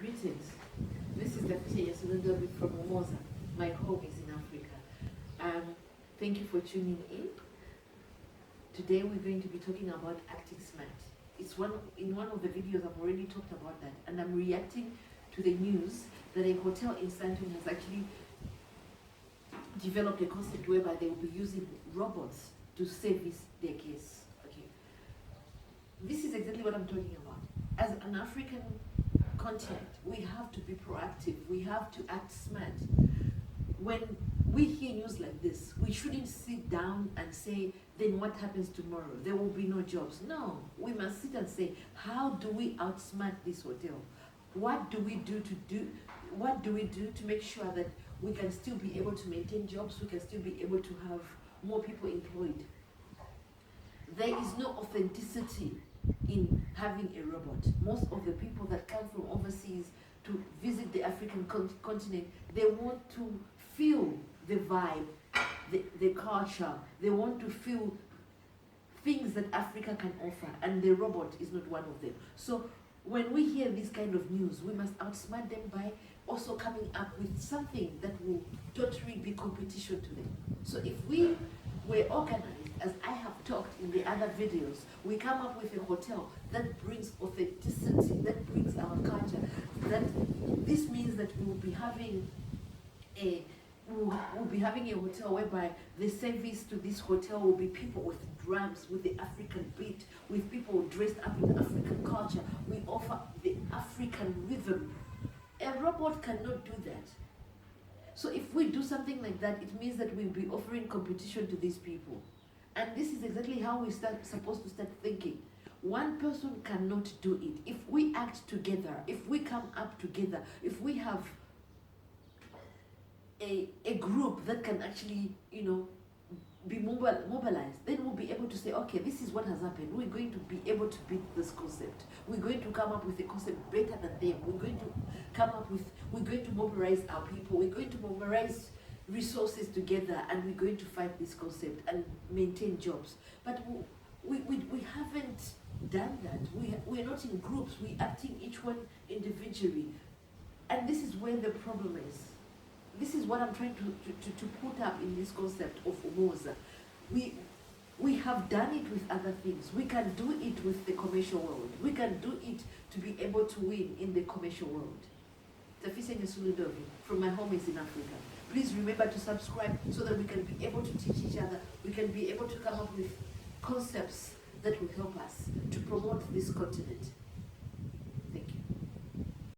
Greetings. This is Dr. from UMOZA. My home is in Africa. Thank you for tuning in. Today we're going to be talking about acting smart. It's in one of the videos I've already talked about that, and I'm reacting to the news that a hotel in Santon has actually developed a concept whereby they will be using robots to service their guests. Okay, this is exactly what I'm talking about. As an African continent, we have to be proactive. We have to act smart. When we hear news like this, we shouldn't sit down and say, then what happens tomorrow? There will be no jobs. No, we must sit and say, how do we outsmart this hotel? What do we do to make sure that we can still be able to maintain jobs, we can still be able to have more people employed? There is no authenticity in having a robot. Most of the people that come from overseas to visit the African continent, they want to feel the vibe, the culture. They want to feel things that Africa can offer, and the robot is not one of them. So when we hear this kind of news, we must outsmart them by also coming up with something that will totally be competition to them. So if we were organized, as I have talked in the other videos, we come up with a hotel that brings authenticity, that brings our culture. This means that we will be having a hotel whereby the service to this hotel will be people with drums, with the African beat, with people dressed up in African culture. We offer the African rhythm. A robot cannot do that. So if we do something like that, it means that we'll be offering competition to these people. And this is exactly how we supposed to start thinking. One person cannot do it. If we act together, if we come up together, if we have a group that can actually, be mobilized, then we'll be able to say, okay, this is what has happened. We're going to be able to beat this concept. We're going to come up with a concept better than them. We're going to mobilize our people. We're going to mobilize resources together, and we're going to fight this concept and maintain jobs. But we haven't done that. We're not in groups. We're acting each one individually. And this is where the problem is. This is what I'm trying to put up in this concept of UMOZA. We have done it with other things. We can do it with the commercial world. We can do it to be able to win in the commercial world. From my home is in Africa. Please remember to subscribe so that we can be able to teach each other. We can be able to come up with concepts that will help us to promote this continent.